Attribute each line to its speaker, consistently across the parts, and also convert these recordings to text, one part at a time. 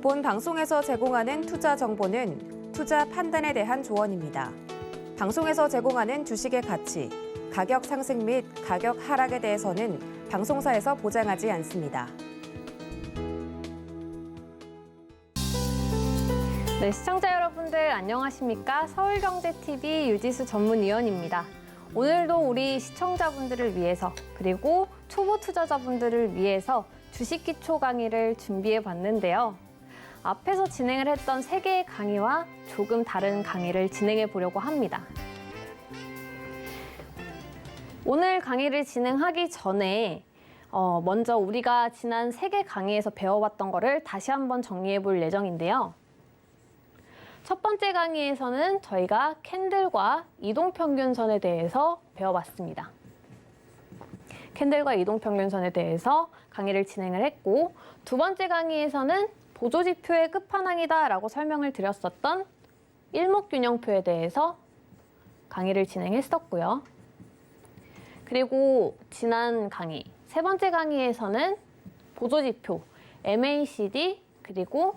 Speaker 1: 본 방송에서 제공하는 투자 정보는 투자 판단에 대한 조언입니다. 방송에서 제공하는 주식의 가치, 가격 상승 및 가격 하락에 대해서는 방송사에서 보장하지 않습니다.
Speaker 2: 네, 시청자 여러분들 안녕하십니까? 서울경제TV 유지수 전문위원입니다. 오늘도 우리 시청자분들을 위해서 그리고 초보 투자자분들을 위해서 주식 기초 강의를 준비해 봤는데요. 앞에서 진행을 했던 3개의 강의와 조금 다른 강의를 진행해 보려고 합니다. 오늘 강의를 진행하기 전에 먼저 우리가 지난 3개 강의에서 배워봤던 거를 다시 한번 정리해 볼 예정인데요. 첫 번째 강의에서는 저희가 캔들과 이동평균선에 대해서 배워봤습니다. 캔들과 이동평균선에 대해서 강의를 진행을 했고, 두 번째 강의에서는 보조지표의 끝판왕이다 라고 설명을 드렸었던 일목균형표에 대해서 강의를 진행했었고요. 그리고 지난 강의, 세 번째 강의에서는 보조지표, MACD, 그리고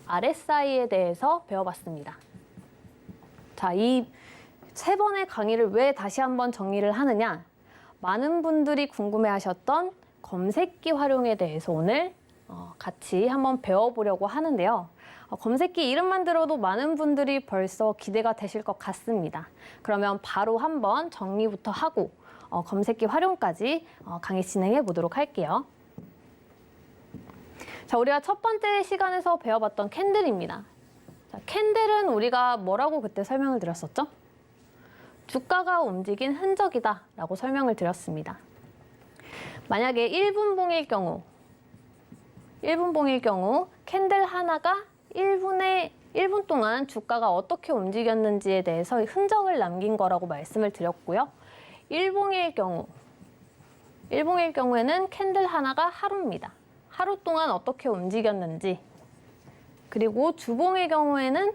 Speaker 2: RSI에 대해서 배워봤습니다. 자, 이 3번의 강의를 왜 다시 한번 정리를 하느냐? 많은 분들이 궁금해하셨던 검색기 활용에 대해서 오늘 같이 한번 배워보려고 하는데요. 검색기 이름만 들어도 많은 분들이 벌써 기대가 되실 것 같습니다. 그러면 바로 한번 정리부터 하고 검색기 활용까지 강의 진행해 보도록 할게요. 자, 우리가 첫 번째 시간에서 배워봤던 캔들입니다. 자, 캔들은 우리가 뭐라고 그때 설명을 드렸었죠? 주가가 움직인 흔적이다 라고 설명을 드렸습니다. 만약에 1분봉일 경우 캔들 하나가 1분 동안 주가가 어떻게 움직였는지에 대해서 흔적을 남긴 거라고 말씀을 드렸고요. 일봉일 경우에는 캔들 하나가 하루입니다. 하루 동안 어떻게 움직였는지, 그리고 주봉의 경우에는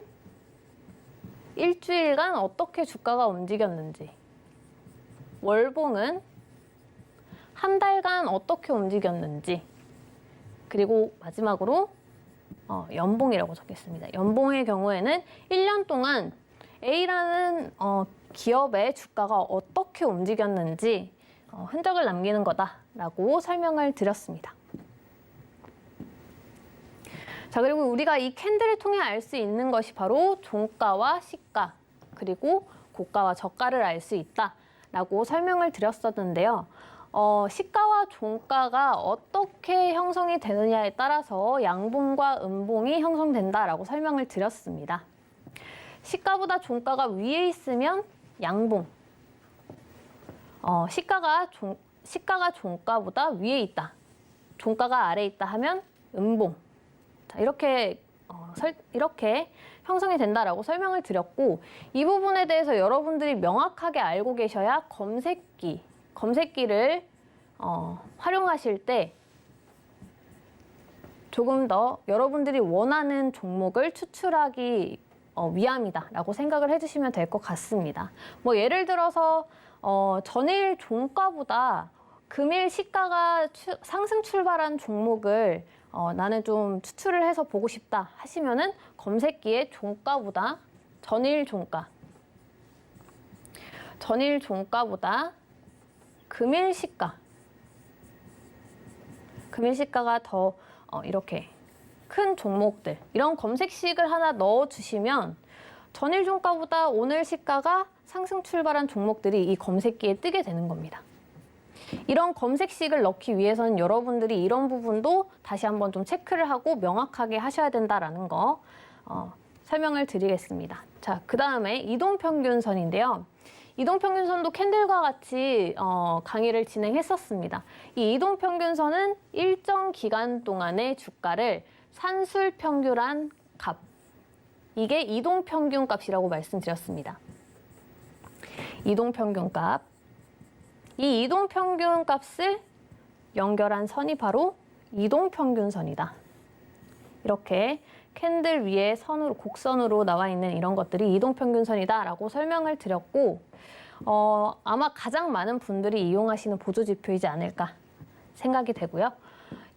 Speaker 2: 일주일간 어떻게 주가가 움직였는지, 월봉은 한 달간 어떻게 움직였는지, 그리고 마지막으로 연봉이라고 적겠습니다. 연봉의 경우에는 1년 동안 A라는 기업의 주가가 어떻게 움직였는지 흔적을 남기는 거다라고 설명을 드렸습니다. 자, 그리고 우리가 이 캔들을 통해 알 수 있는 것이 바로 종가와 시가, 그리고 고가와 저가를 알 수 있다라고 설명을 드렸었는데요. 시가와 종가가 어떻게 형성이 되느냐에 따라서 양봉과 음봉이 형성된다라고 설명을 드렸습니다. 시가보다 종가가 위에 있으면 양봉, 시가가 종가보다 위에 있다, 종가가 아래에 있다 하면 음봉. 자, 이렇게 형성이 된다라고 설명을 드렸고, 이 부분에 대해서 여러분들이 명확하게 알고 계셔야 검색기를 활용하실 때 조금 더 여러분들이 원하는 종목을 추출하기 위함이다라고 생각을 해주시면 될 것 같습니다. 뭐 예를 들어서 전일 종가보다 금일 시가가 상승 출발한 종목을 나는 좀 추출을 해서 보고 싶다 하시면은 검색기에 종가보다 전일 종가보다 금일 시가가 더 이렇게 큰 종목들, 이런 검색식을 하나 넣어주시면 전일 종가보다 오늘 시가가 상승 출발한 종목들이 이 검색기에 뜨게 되는 겁니다. 이런 검색식을 넣기 위해서는 여러분들이 이런 부분도 다시 한번 좀 체크를 하고 명확하게 하셔야 된다라는 거 설명을 드리겠습니다. 자, 그 다음에 이동평균선인데요. 이동평균선도 캔들과 같이 강의를 진행했었습니다. 이 이동평균선은 일정 기간 동안의 주가를 산술평균한 값, 이게 이동평균값이라고 말씀드렸습니다. 이동평균값. 이 이동평균값을 연결한 선이 바로 이동평균선이다. 이렇게 캔들 위에 선으로, 곡선으로 나와 있는 이런 것들이 이동평균선이다라고 설명을 드렸고, 아마 가장 많은 분들이 이용하시는 보조지표이지 않을까 생각이 되고요.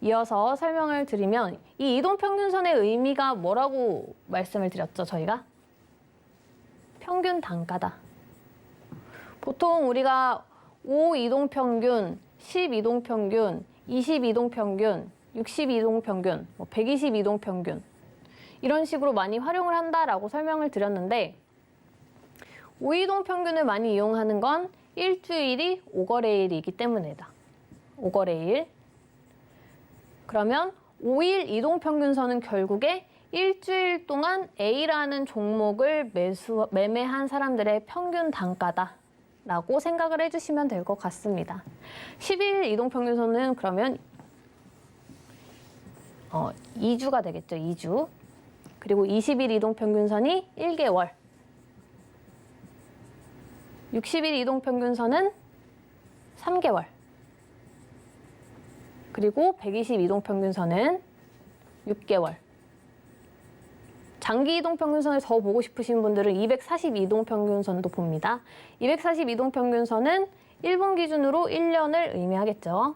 Speaker 2: 이어서 설명을 드리면 이 이동평균선의 의미가 뭐라고 말씀을 드렸죠, 저희가? 평균 단가다. 보통 우리가 5 이동평균, 10 이동평균, 20 이동평균, 60 이동평균, 120 이동평균 이런 식으로 많이 활용을 한다라고 설명을 드렸는데 5 이동평균을 많이 이용하는 건 일주일이 5거래일이기 때문이다. 5거래일. 그러면 5일 이동평균선은 결국에 일주일 동안 A라는 종목을 매매한 사람들의 평균 단가다라고 생각을 해주시면 될 것 같습니다. 10일 이동평균선은 그러면 2주가 되겠죠. 2주. 그리고 20일 이동평균선이 1개월. 60일 이동평균선은 3개월. 그리고 120 이동평균선은 6개월. 장기 이동평균선을 더 보고 싶으신 분들은 240 이동평균선도 봅니다. 240 이동평균선은 일본 기준으로 1년을 의미하겠죠.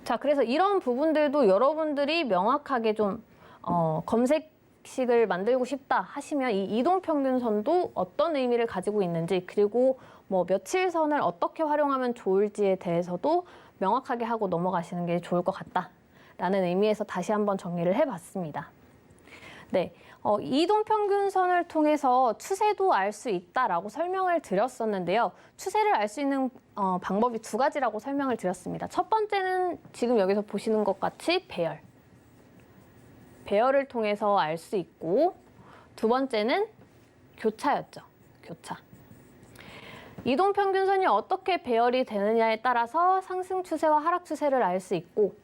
Speaker 2: 자, 그래서 이런 부분들도 여러분들이 명확하게 좀 검색식을 만들고 싶다 하시면 이 이동평균선도 어떤 의미를 가지고 있는지 그리고 뭐 며칠선을 어떻게 활용하면 좋을지에 대해서도 명확하게 하고 넘어가시는 게 좋을 것 같다라는 의미에서 다시 한번 정리를 해봤습니다. 네, 이동평균선을 통해서 추세도 알 수 있다라고 설명을 드렸었는데요. 추세를 알 수 있는 방법이 두 가지라고 설명을 드렸습니다. 첫 번째는 지금 여기서 보시는 것 같이 배열. 배열을 통해서 알 수 있고 두 번째는 교차였죠. 교차. 이동평균선이 어떻게 배열이 되느냐에 따라서 상승 추세와 하락 추세를 알 수 있고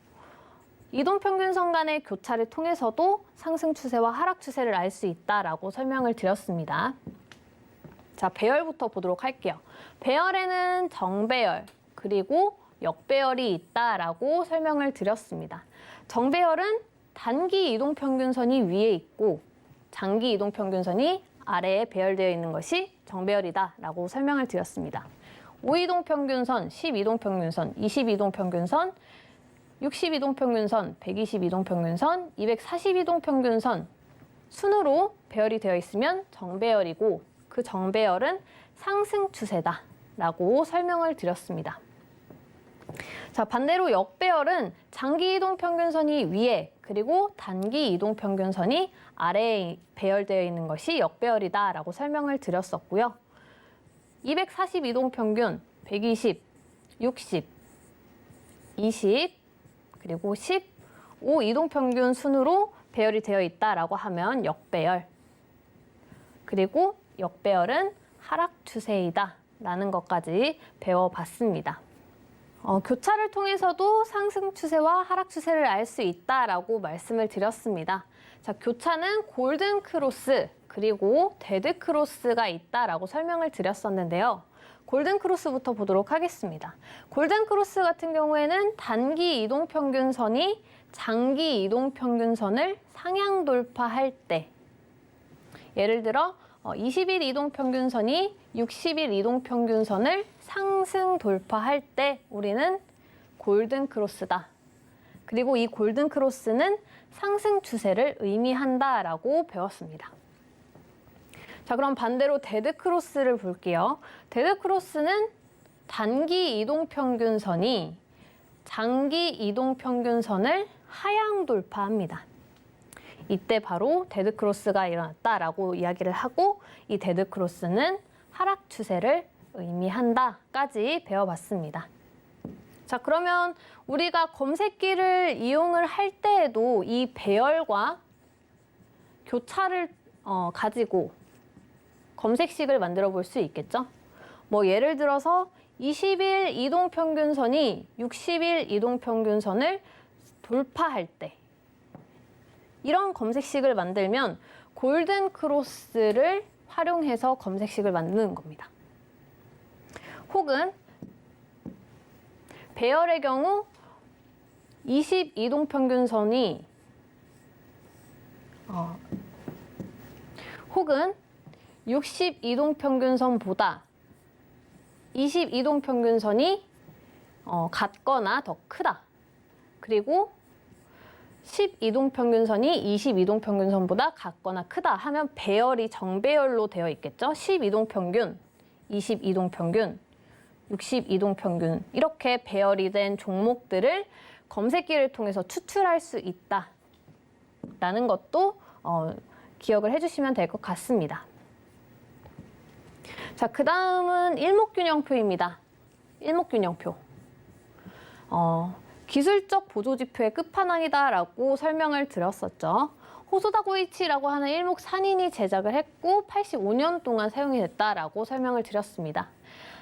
Speaker 2: 이동평균선 간의 교차를 통해서도 상승 추세와 하락 추세를 알 수 있다라고 설명을 드렸습니다. 자, 배열부터 보도록 할게요. 배열에는 정배열 그리고 역배열이 있다라고 설명을 드렸습니다. 정배열은 단기 이동평균선이 위에 있고 장기 이동평균선이 아래에 배열되어 있는 것이 정배열이다라고 설명을 드렸습니다. 5이동평균선, 10이동평균선, 20이동평균선, 60이동평균선, 120이동평균선, 240이동평균선 순으로 배열이 되어 있으면 정배열이고 그 정배열은 상승 추세다라고 설명을 드렸습니다. 자, 반대로 역배열은 장기 이동평균선이 위에 그리고 단기 이동평균선이 아래에 배열되어 있는 것이 역배열이다라고 설명을 드렸었고요. 240 이동평균, 120, 60, 20, 그리고 15 이동평균 순으로 배열이 되어 있다라고 하면 역배열. 그리고 역배열은 하락 추세이다라는 것까지 배워봤습니다. 교차를 통해서도 상승 추세와 하락 추세를 알 수 있다라고 말씀을 드렸습니다. 자, 교차는 골든 크로스 그리고 데드 크로스가 있다라고 설명을 드렸었는데요. 골든 크로스부터 보도록 하겠습니다. 골든 크로스 같은 경우에는 단기 이동평균선이 장기 이동평균선을 상향 돌파할 때 예를 들어 20일 이동평균선이 60일 이동평균선을 상승 돌파할 때 우리는 골든 크로스다. 그리고 이 골든 크로스는 상승 추세를 의미한다라고 배웠습니다. 자, 그럼 반대로 데드 크로스를 볼게요. 데드 크로스는 단기 이동평균선이 장기 이동평균선을 하향 돌파합니다. 이때 바로 데드 크로스가 일어났다라고 이야기를 하고 이 데드 크로스는 하락 추세를 의미한다까지 배워봤습니다. 자, 그러면 우리가 검색기를 이용을 할 때에도 이 배열과 교차를 가지고 검색식을 만들어 볼 수 있겠죠? 뭐 예를 들어서 20일 이동평균선이 60일 이동평균선을 돌파할 때 이런 검색식을 만들면 골든 크로스를 활용해서 검색식을 만드는 겁니다. 혹은 배열의 경우 20 이동평균선이 혹은 60 이동평균선보다 20 이동평균선이 같거나 더 크다. 그리고 12동평균선이 22동평균선보다 같거나 크다 하면 배열이 정배열로 되어 있겠죠. 12동평균, 22동평균, 62동평균 이렇게 배열이 된 종목들을 검색기를 통해서 추출할 수 있다라는 것도 기억을 해주시면 될 것 같습니다. 자, 그 다음은 일목균형표입니다. 일목균형표. 기술적 보조지표의 끝판왕이다라고 설명을 드렸었죠. 호소다 고이치라고 하는 일목 산인이 제작을 했고 85년 동안 사용이 됐다라고 설명을 드렸습니다.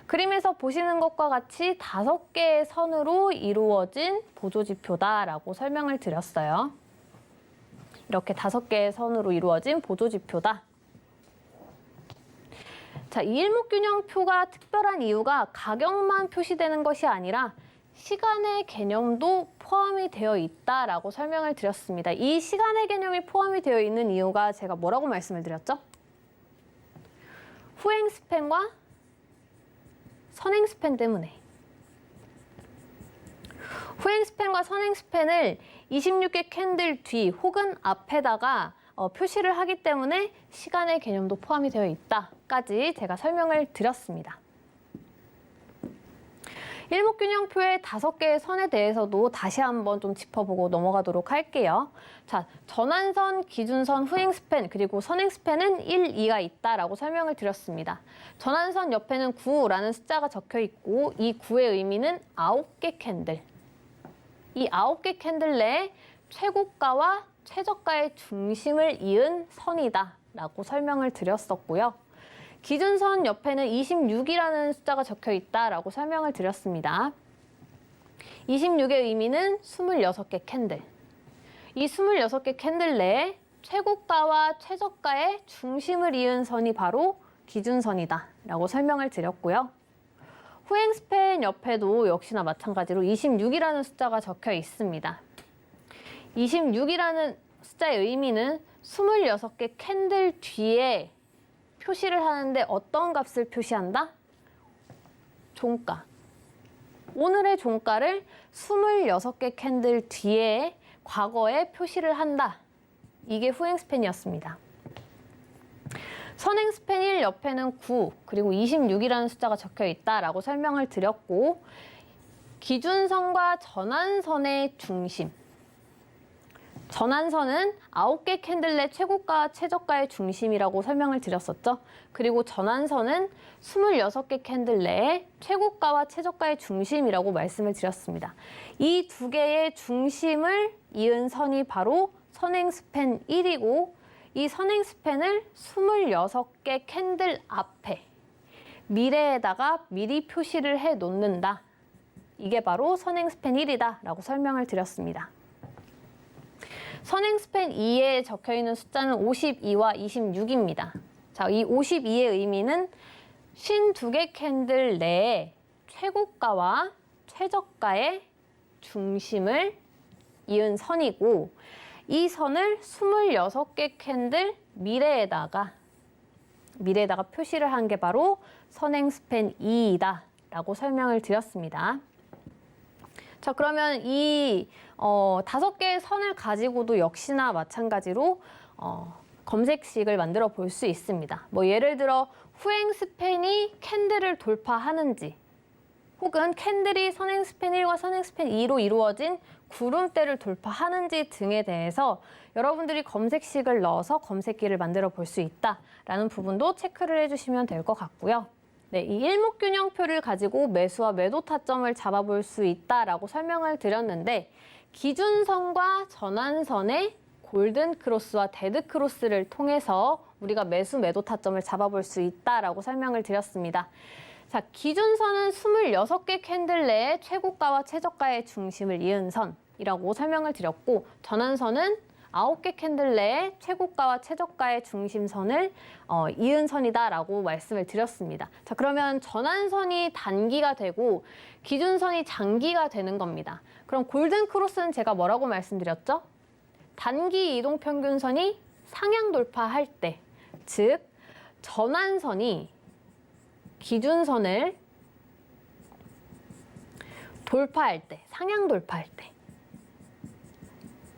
Speaker 2: 그림에서 보시는 것과 같이 5개의 선으로 이루어진 보조지표다라고 설명을 드렸어요. 이렇게 5개의 선으로 이루어진 보조지표다. 자, 이 일목균형표가 특별한 이유가 가격만 표시되는 것이 아니라 시간의 개념도 포함이 되어 있다라고 설명을 드렸습니다. 이 시간의 개념이 포함이 되어 있는 이유가 제가 뭐라고 말씀을 드렸죠? 후행 스팬과 선행 스팬 때문에. 후행 스팬과 선행 스팬을 26개 캔들 뒤 혹은 앞에다가 표시를 하기 때문에 시간의 개념도 포함이 되어 있다까지 제가 설명을 드렸습니다. 일목균형표의 5개의 선에 대해서도 다시 한번 좀 짚어보고 넘어가도록 할게요. 자, 전환선, 기준선, 후행스팬, 그리고 선행스팬은 1, 2가 있다라고 설명을 드렸습니다. 전환선 옆에는 9라는 숫자가 적혀 있고 이 9의 의미는 9개 캔들. 이 9개 캔들 내에 최고가와 최저가의 중심을 이은 선이다 라고 설명을 드렸었고요. 기준선 옆에는 26이라는 숫자가 적혀 있다라고 설명을 드렸습니다. 26의 의미는 26개 캔들. 이 26개 캔들 내에 최고가와 최저가의 중심을 이은 선이 바로 기준선이다 라고 설명을 드렸고요. 후행스팬 옆에도 역시나 마찬가지로 26이라는 숫자가 적혀 있습니다. 26이라는 숫자의 의미는 26개 캔들 뒤에 표시를 하는데 어떤 값을 표시한다? 종가. 오늘의 종가를 26개 캔들 뒤에 과거에 표시를 한다. 이게 후행스팬이었습니다. 선행스팬 1 옆에는 9 그리고 26이라는 숫자가 적혀 있다라고 설명을 드렸고 기준선과 전환선의 중심. 전환선은 9개 캔들 내 최고가와 최저가의 중심이라고 설명을 드렸었죠. 그리고 전환선은 26개 캔들 내에 최고가와 최저가의 중심이라고 말씀을 드렸습니다. 이 2개의 중심을 이은 선이 바로 선행스팬 1이고 이 선행스팬을 26개 캔들 앞에 미래에다가 미리 표시를 해 놓는다. 이게 바로 선행스팬 1이다 라고 설명을 드렸습니다. 선행스팬 2에 적혀있는 숫자는 52와 26입니다. 자, 이 52의 의미는 52개 캔들 내에 최고가와 최저가의 중심을 이은 선이고 이 선을 26개 캔들 미래에다가 표시를 한 게 바로 선행스팬 2이다 라고 설명을 드렸습니다. 자, 그러면 이 5개의 선을 가지고도 역시나 마찬가지로 검색식을 만들어 볼 수 있습니다. 뭐 예를 들어 후행스팬이 캔들을 돌파하는지 혹은 캔들이 선행스팬 1과 선행스팬 2로 이루어진 구름대를 돌파하는지 등에 대해서 여러분들이 검색식을 넣어서 검색기를 만들어 볼 수 있다라는 부분도 체크를 해주시면 될 것 같고요. 네, 이 일목균형표를 가지고 매수와 매도 타점을 잡아볼 수 있다라고 설명을 드렸는데 기준선과 전환선의 골든 크로스와 데드 크로스를 통해서 우리가 매수 매도 타점을 잡아볼 수 있다라고 설명을 드렸습니다. 자, 기준선은 26개 캔들 내에 최고가와 최저가의 중심을 이은 선이라고 설명을 드렸고 전환선은 9개 캔들 내에 최고가와 최저가의 중심선을 이은 선이다라고 말씀을 드렸습니다. 자, 그러면 전환선이 단기가 되고 기준선이 장기가 되는 겁니다. 그럼 골든 크로스는 제가 뭐라고 말씀드렸죠? 단기 이동평균선이 상향 돌파할 때, 즉 전환선이 기준선을 돌파할 때, 상향 돌파할 때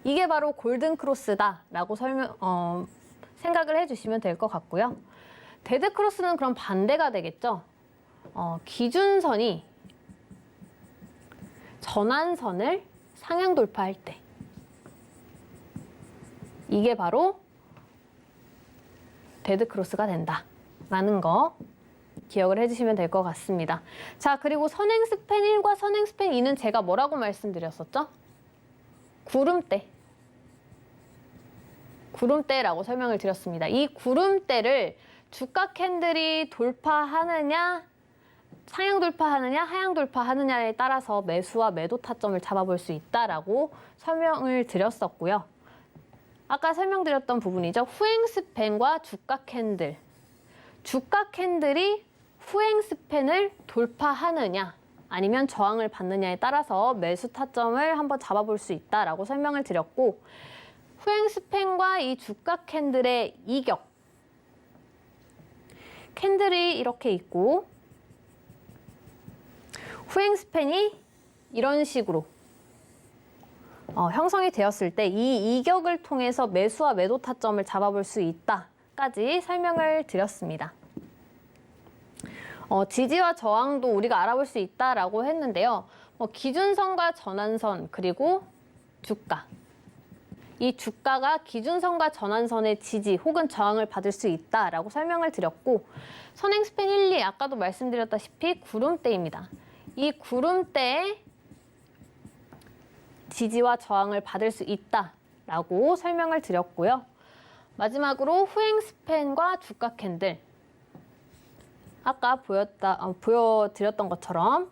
Speaker 2: 이게 바로 골든 크로스다라고 생각을 해주시면 될 것 같고요. 데드 크로스는 그럼 반대가 되겠죠. 기준선이 전환선을 상향 돌파할 때 이게 바로 데드 크로스가 된다라는 거 기억을 해주시면 될 것 같습니다. 자, 그리고 선행 스팬 1과 선행 스팬 2는 제가 뭐라고 말씀드렸었죠? 구름대라고 설명을 드렸습니다. 이 구름대를 주가 캔들이 돌파하느냐, 상향 돌파하느냐, 하향 돌파하느냐에 따라서 매수와 매도 타점을 잡아볼 수 있다라고 설명을 드렸었고요. 아까 설명드렸던 부분이죠. 후행 스팬과 주가 캔들. 주가 캔들이 후행 스팬을 돌파하느냐 아니면 저항을 받느냐에 따라서 매수 타점을 한번 잡아볼 수 있다라고 설명을 드렸고, 후행 스팬과 이 주가 캔들의 이격. 캔들이 이렇게 있고 후행 스팬이 이런 식으로 형성이 되었을 때 이 이격을 통해서 매수와 매도 타점을 잡아볼 수 있다까지 설명을 드렸습니다. 지지와 저항도 우리가 알아볼 수 있다라고 했는데요. 기준선과 전환선 그리고 주가. 이 주가가 기준선과 전환선의 지지 혹은 저항을 받을 수 있다라고 설명을 드렸고, 선행 스팬 1, 2 아까도 말씀드렸다시피 구름대입니다. 이 구름대에 지지와 저항을 받을 수 있다라고 설명을 드렸고요. 마지막으로 후행 스팬과 주가 캔들. 아까 보여드렸던 것처럼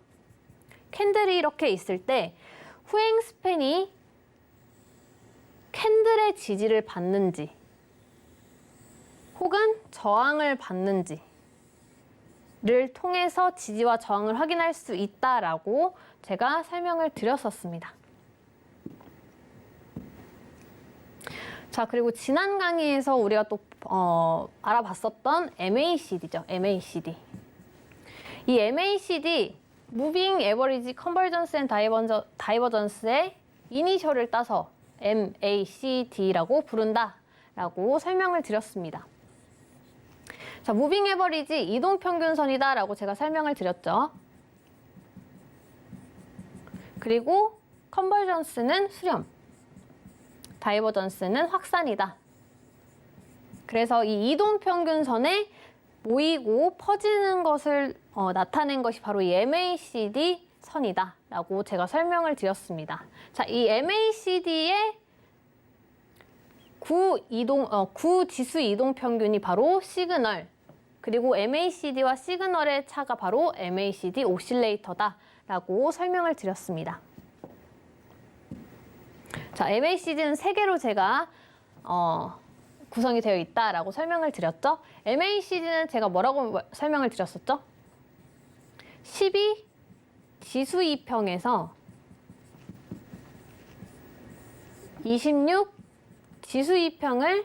Speaker 2: 캔들이 이렇게 있을 때 후행 스팬이 캔들의 지지를 받는지 혹은 저항을 받는지를 통해서 지지와 저항을 확인할 수 있다라고 제가 설명을 드렸었습니다. 자, 그리고 지난 강의에서 우리가 또 알아봤었던 MACD죠. MACD. 이 MACD, Moving Average Convergence and Divergence의 이니셜을 따서 MACD라고 부른다라고 설명을 드렸습니다. 자, Moving Average 이동평균선이다라고 제가 설명을 드렸죠. 그리고 Convergence는 수렴, 다이버전스는 확산이다. 그래서 이 이동평균선에 모이고 퍼지는 것을 나타낸 것이 바로 이 MACD 선이다 라고 제가 설명을 드렸습니다. 자, 이 MACD의 구지수 이동평균이 바로 시그널, 그리고 MACD와 시그널의 차가 바로 MACD 오실레이터다 라고 설명을 드렸습니다. 자, MACD는 3개로 제가 구성이 되어 있다라고 설명을 드렸죠. MACD는 제가 뭐라고 설명을 드렸었죠? 12 지수 2평에서 26 지수 2평을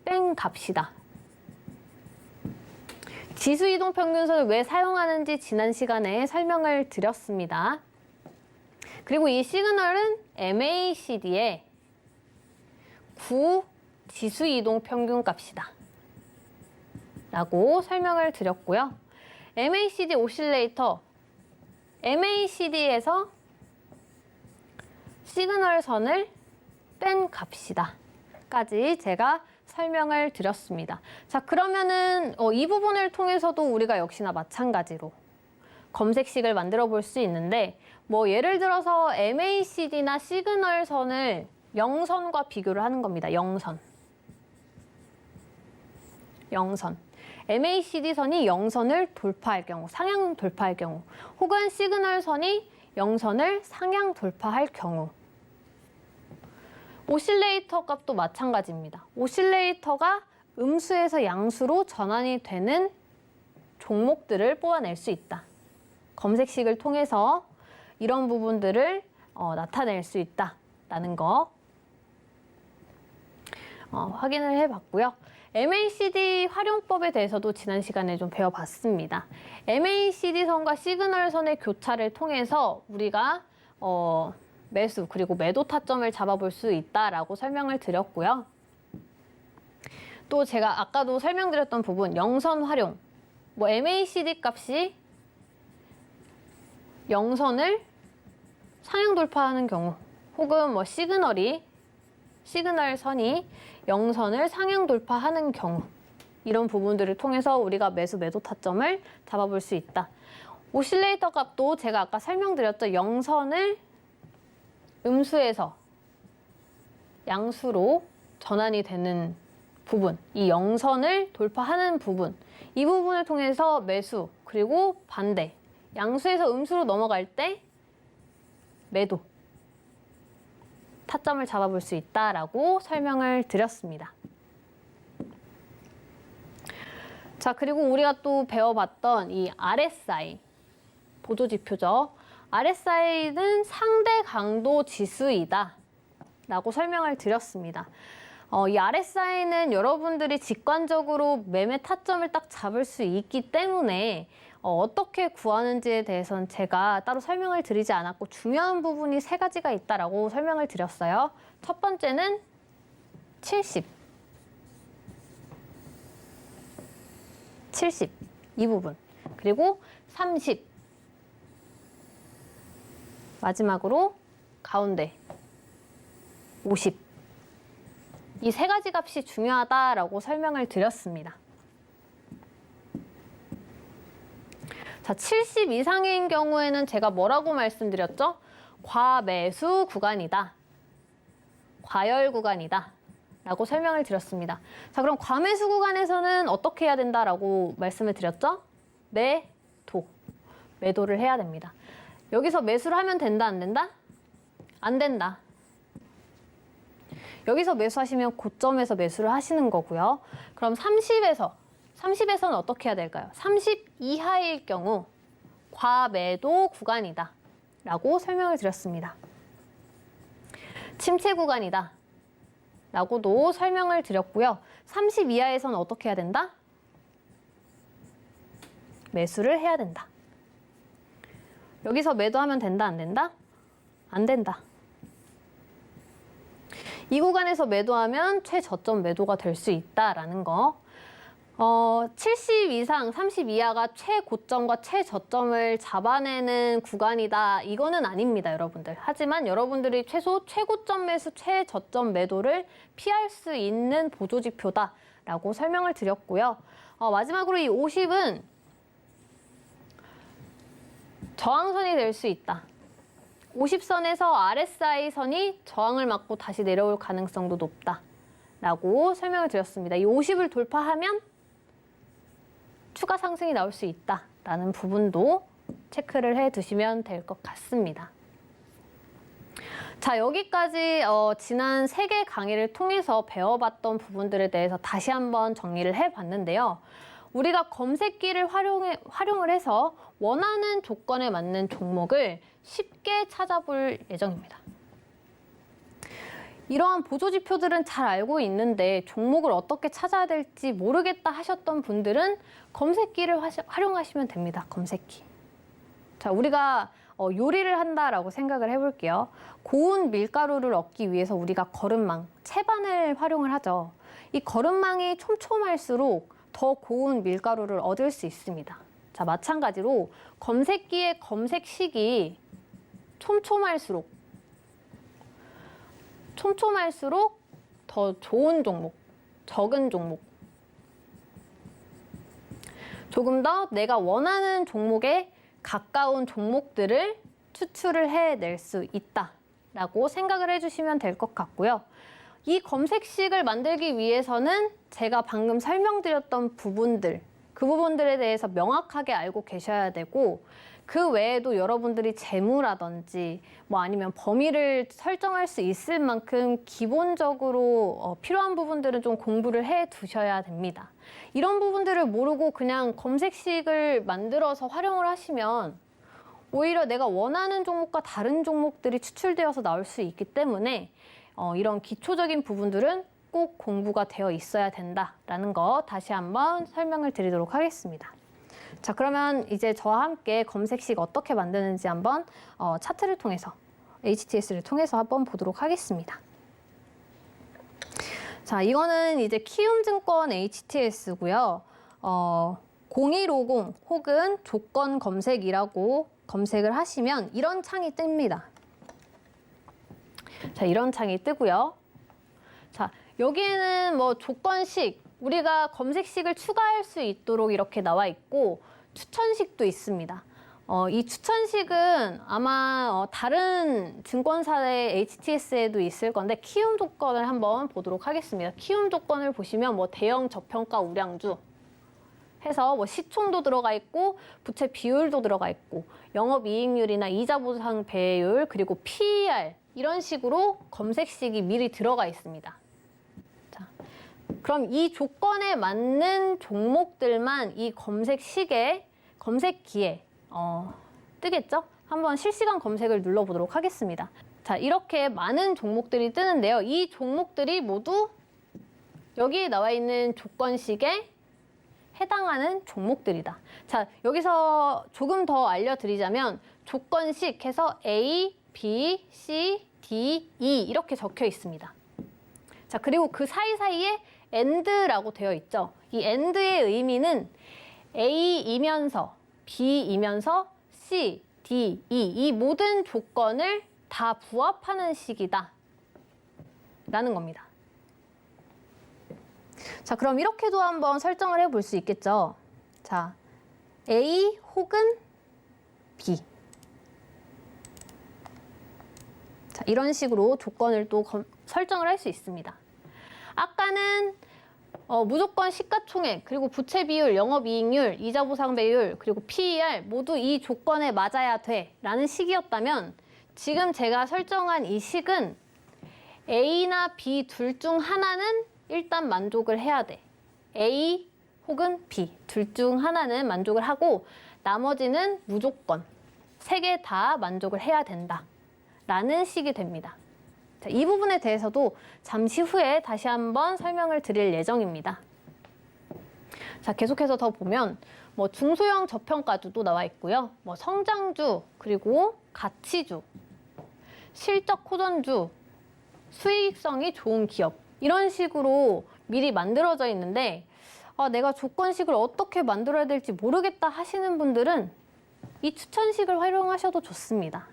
Speaker 2: 뺀 값이다. 지수 이동 평균선을 왜 사용하는지 지난 시간에 설명을 드렸습니다. 그리고 이 시그널은 MACD의 구 지수 이동 평균 값이다 라고 설명을 드렸고요. MACD 오실레이터, MACD에서 시그널 선을 뺀 값이다 까지 제가 설명을 드렸습니다. 자, 그러면은 이 부분을 통해서도 우리가 역시나 마찬가지로 검색식을 만들어 볼 수 있는데, 뭐 예를 들어서 MACD나 시그널 선을 영선과 비교를 하는 겁니다. 영선. MACD 선이 영선을 돌파할 경우, 상향 돌파할 경우, 혹은 시그널 선이 영선을 상향 돌파할 경우. 오실레이터 값도 마찬가지입니다. 오실레이터가 음수에서 양수로 전환이 되는 종목들을 뽑아낼 수 있다. 검색식을 통해서 이런 부분들을 나타낼 수 있다라는 거 확인을 해봤고요. MACD 활용법에 대해서도 지난 시간에 좀 배워봤습니다. MACD 선과 시그널 선의 교차를 통해서 우리가 매수 그리고 매도 타점을 잡아볼 수 있다라고 설명을 드렸고요. 또 제가 아까도 설명드렸던 부분 영선 활용, 뭐 MACD 값이 영선을 상향 돌파하는 경우 혹은 뭐 시그널 선이 영선을 상향 돌파하는 경우 이런 부분들을 통해서 우리가 매수 매도 타점을 잡아볼 수 있다. 오실레이터 값도 제가 아까 설명드렸죠. 영선을 음수에서 양수로 전환이 되는 부분, 이 영선을 돌파하는 부분, 이 부분을 통해서 매수 그리고 반대, 양수에서 음수로 넘어갈 때 매도 타점을 잡아볼 수 있다라고 설명을 드렸습니다. 자, 그리고 우리가 또 배워봤던 이 RSI 보조지표죠. RSI는 상대 강도 지수이다 라고 설명을 드렸습니다. 이 RSI는 여러분들이 직관적으로 매매 타점을 딱 잡을 수 있기 때문에 어떻게 구하는지에 대해서는 제가 따로 설명을 드리지 않았고 중요한 부분이 세 가지가 있다라고 설명을 드렸어요. 첫 번째는 70 이 부분, 그리고 30 마지막으로 가운데 50 이 세 가지 값이 중요하다라고 설명을 드렸습니다. 자, 70 이상인 경우에는 제가 뭐라고 말씀드렸죠? 과매수 구간이다. 과열 구간이다. 라고 설명을 드렸습니다. 자, 그럼 과매수 구간에서는 어떻게 해야 된다라고 말씀을 드렸죠? 매도를 해야 됩니다. 여기서 매수를 하면 된다, 안 된다? 안 된다. 여기서 매수하시면 고점에서 매수를 하시는 거고요. 그럼 30에서는 어떻게 해야 될까요? 30 이하일 경우 과매도 구간이다 라고 설명을 드렸습니다. 침체 구간이다 라고도 설명을 드렸고요. 30 이하에서는 어떻게 해야 된다? 매수를 해야 된다. 여기서 매도하면 된다, 안 된다? 안 된다. 이 구간에서 매도하면 최저점 매도가 될 수 있다라는 거. 70 이상, 30 이하가 최고점과 최저점을 잡아내는 구간이다. 이거는 아닙니다, 여러분들. 하지만 여러분들이 최소 최고점 매수, 최저점 매도를 피할 수 있는 보조지표다라고 설명을 드렸고요. 마지막으로 이 50은 저항선이 될 수 있다. 50선에서 RSI 선이 저항을 맞고 다시 내려올 가능성도 높다라고 설명을 드렸습니다. 이 50을 돌파하면 추가 상승이 나올 수 있다라는 부분도 체크를 해두시면 될 것 같습니다. 자, 여기까지 지난 3개 강의를 통해서 배워봤던 부분들에 대해서 다시 한번 정리를 해봤는데요. 우리가 검색기를 활용을 해서 원하는 조건에 맞는 종목을 쉽게 찾아볼 예정입니다. 이러한 보조지표들은 잘 알고 있는데 종목을 어떻게 찾아야 될지 모르겠다 하셨던 분들은 검색기를 활용하시면 됩니다. 검색기. 자, 우리가 요리를 한다라고 생각을 해볼게요. 고운 밀가루를 얻기 위해서 우리가 거름망, 채반을 활용을 하죠. 이 거름망이 촘촘할수록 더 고운 밀가루를 얻을 수 있습니다. 자, 마찬가지로 검색기의 검색식이 촘촘할수록 더 좋은 종목, 적은 종목, 조금 더 내가 원하는 종목에 가까운 종목들을 추출을 해낼 수 있다라고 생각을 해주시면 될 것 같고요. 이 검색식을 만들기 위해서는 제가 방금 설명드렸던 부분들, 그 부분들에 대해서 명확하게 알고 계셔야 되고, 그 외에도 여러분들이 재무라든지 뭐 아니면 범위를 설정할 수 있을 만큼 기본적으로 필요한 부분들은 좀 공부를 해 두셔야 됩니다. 이런 부분들을 모르고 그냥 검색식을 만들어서 활용을 하시면 오히려 내가 원하는 종목과 다른 종목들이 추출되어서 나올 수 있기 때문에 이런 기초적인 부분들은 꼭 공부가 되어 있어야 된다라는 거 다시 한번 설명을 드리도록 하겠습니다. 자, 그러면 이제 저와 함께 검색식 어떻게 만드는지 한번 차트를 통해서 HTS를 통해서 한번 보도록 하겠습니다. 자, 이거는 이제 키움증권 HTS고요. 0150 혹은 조건 검색이라고 검색을 하시면 이런 창이 뜹니다. 자, 이런 창이 뜨고요. 자, 여기에는 뭐 조건식, 우리가 검색식을 추가할 수 있도록 이렇게 나와 있고 추천식도 있습니다. 이 추천식은 아마 다른 증권사의 HTS에도 있을 건데 키움 조건을 한번 보도록 하겠습니다. 키움 조건을 보시면 뭐 대형 저평가 우량주 해서 뭐 시총도 들어가 있고 부채 비율도 들어가 있고 영업이익률이나 이자 보상 배율 그리고 PER 이런 식으로 검색식이 미리 들어가 있습니다. 자, 그럼 이 조건에 맞는 종목들만 이 검색식에 검색기에 뜨겠죠? 한번 실시간 검색을 눌러보도록 하겠습니다. 자, 이렇게 많은 종목들이 뜨는데요. 이 종목들이 모두 여기에 나와 있는 조건식에 해당하는 종목들이다. 자, 여기서 조금 더 알려드리자면 조건식 해서 A, B, C, D, E 이렇게 적혀 있습니다. 자, 그리고 그 사이사이에 AND라고 되어 있죠. 이 AND의 의미는 A이면서 B이면서 C, D, E 이 모든 조건을 다 부합하는 식이다 라는 겁니다. 자, 그럼 이렇게도 한번 설정을 해볼 수 있겠죠. 자, A 혹은 B. 자, 이런 식으로 조건을 또 설정을 할 수 있습니다. 아까는 무조건 시가총액, 그리고 부채 비율, 영업이익률, 이자 보상 배율, 그리고 PER 모두 이 조건에 맞아야 돼 라는 식이었다면 지금 제가 설정한 이 식은 A나 B 둘 중 하나는 일단 만족을 해야 돼. A 혹은 B 둘 중 하나는 만족을 하고 나머지는 무조건 3개 다 만족을 해야 된다 라는 식이 됩니다. 자, 이 부분에 대해서도 잠시 후에 다시 한번 설명을 드릴 예정입니다. 자, 계속해서 더 보면 뭐 중소형 저평가주도 나와 있고요. 뭐 성장주, 그리고 가치주, 실적 호전주, 수익성이 좋은 기업 이런 식으로 미리 만들어져 있는데 내가 조건식을 어떻게 만들어야 될지 모르겠다 하시는 분들은 이 추천식을 활용하셔도 좋습니다.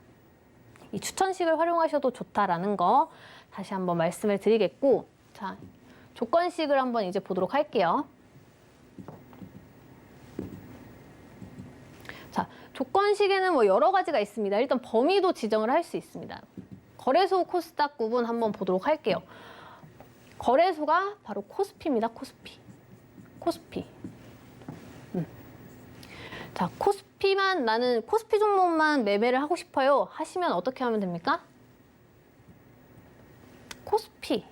Speaker 2: 이 추천식을 활용하셔도 좋다라는 거 다시 한번 말씀을 드리겠고, 자, 조건식을 한번 이제 보도록 할게요. 자, 조건식에는 뭐 여러 가지가 있습니다. 일단 범위도 지정을 할 수 있습니다. 거래소 코스닥 구분 한번 보도록 할게요. 거래소가 바로 코스피입니다. 코스피. 자, 나는 코스피 종목만 매매를 하고 싶어요 하시면 어떻게 하면 됩니까? 코스피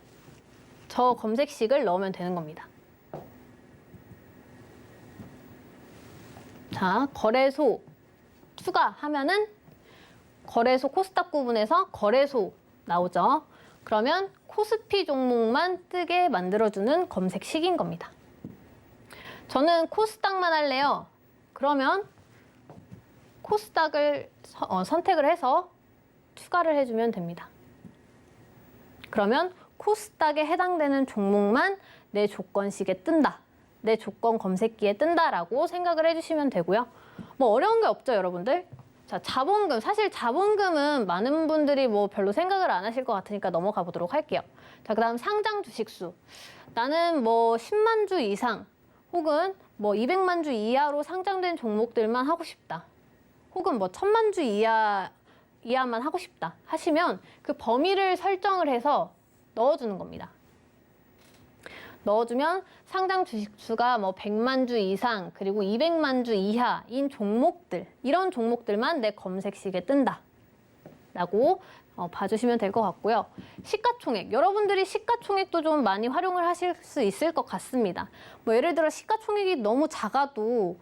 Speaker 2: 저 검색식을 넣으면 되는 겁니다. 자, 거래소 추가하면은 거래소 코스닥 구분에서 거래소 나오죠. 그러면 코스피 종목만 뜨게 만들어주는 검색식인 겁니다. 저는 코스닥만 할래요. 그러면 코스닥을 선택을 해서 추가를 해주면 됩니다. 그러면 코스닥에 해당되는 종목만 내 조건식에 뜬다. 내 조건 검색기에 뜬다라고 생각을 해주시면 되고요. 뭐 어려운 게 없죠, 여러분들? 자, 자본금. 사실 자본금은 많은 분들이 뭐 별로 생각을 안 하실 것 같으니까 넘어가 보도록 할게요. 자, 그 다음 상장 주식수. 나는 뭐 10만 주 이상 혹은 뭐 200만 주 이하로 상장된 종목들만 하고 싶다. 혹은 뭐 1000만 주 이하만 하고 싶다 하시면 그 범위를 설정을 해서 넣어주는 겁니다. 넣어주면 상장 주식수가 뭐 100만 주 이상 그리고 200만 주 이하인 종목들, 이런 종목들만 내 검색식에 뜬다 라고 봐주시면 될 것 같고요. 시가총액, 여러분들이 시가총액도 좀 많이 활용을 하실 수 있을 것 같습니다. 뭐 예를 들어 시가총액이 너무 작아도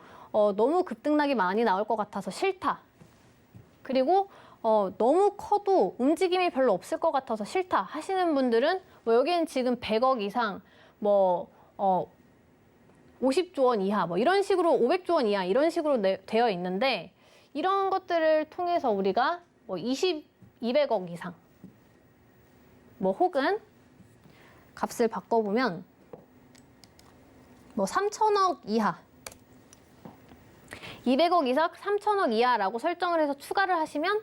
Speaker 2: 너무 급등락이 많이 나올 것 같아서 싫다. 그리고 너무 커도 움직임이 별로 없을 것 같아서 싫다 하시는 분들은 뭐 여기는 지금 100억 이상 뭐 50조 원 이하 뭐 이런 식으로 500조 원 이하 이런 식으로 되어 있는데 이런 것들을 통해서 우리가 뭐 20 200억 이상, 뭐 혹은 값을 바꿔보면 뭐 3천억 이하, 200억 이상 3천억 이하라고 설정을 해서 추가를 하시면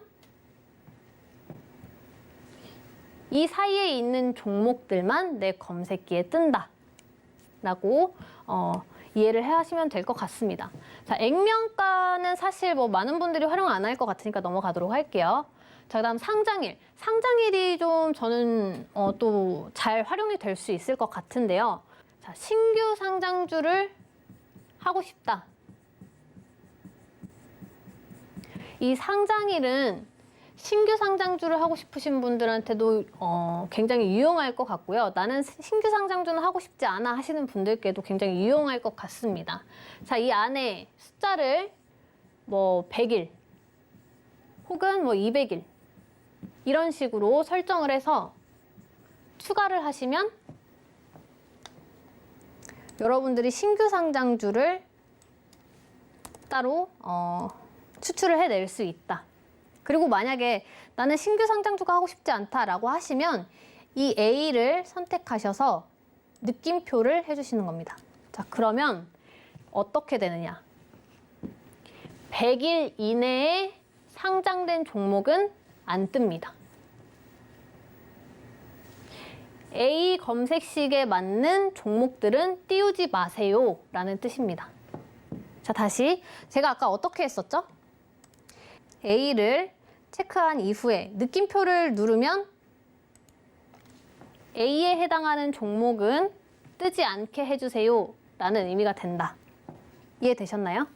Speaker 2: 이 사이에 있는 종목들만 내 검색기에 뜬다 라고 이해를 하시면 될 것 같습니다. 자, 액면가는 사실 뭐 많은 분들이 활용 안 할 것 같으니까 넘어가도록 할게요. 자, 그다음 상장일. 상장일이 좀 저는 또 잘 활용이 될 수 있을 것 같은데요. 자, 신규 상장주를 하고 싶다. 이 상장일은 신규 상장주를 하고 싶으신 분들한테도 굉장히 유용할 것 같고요. 나는 신규 상장주는 하고 싶지 않아 하시는 분들께도 굉장히 유용할 것 같습니다. 자, 이 안에 숫자를 뭐 100일 혹은 뭐 200일 이런 식으로 설정을 해서 추가를 하시면 여러분들이 신규 상장주를 따로 추출을 해낼 수 있다. 그리고 만약에 나는 신규 상장주가 하고 싶지 않다라고 하시면 이 A를 선택하셔서 느낌표를 해주시는 겁니다. 자, 그러면 어떻게 되느냐? 100일 이내에 상장된 종목은 안 뜹니다. A 검색식에 맞는 종목들은 띄우지 마세요 라는 뜻입니다. 자, 다시 제가 아까 어떻게 했었죠? A를 체크한 이후에 느낌표를 누르면 A에 해당하는 종목은 뜨지 않게 해주세요 라는 의미가 된다. 이해되셨나요?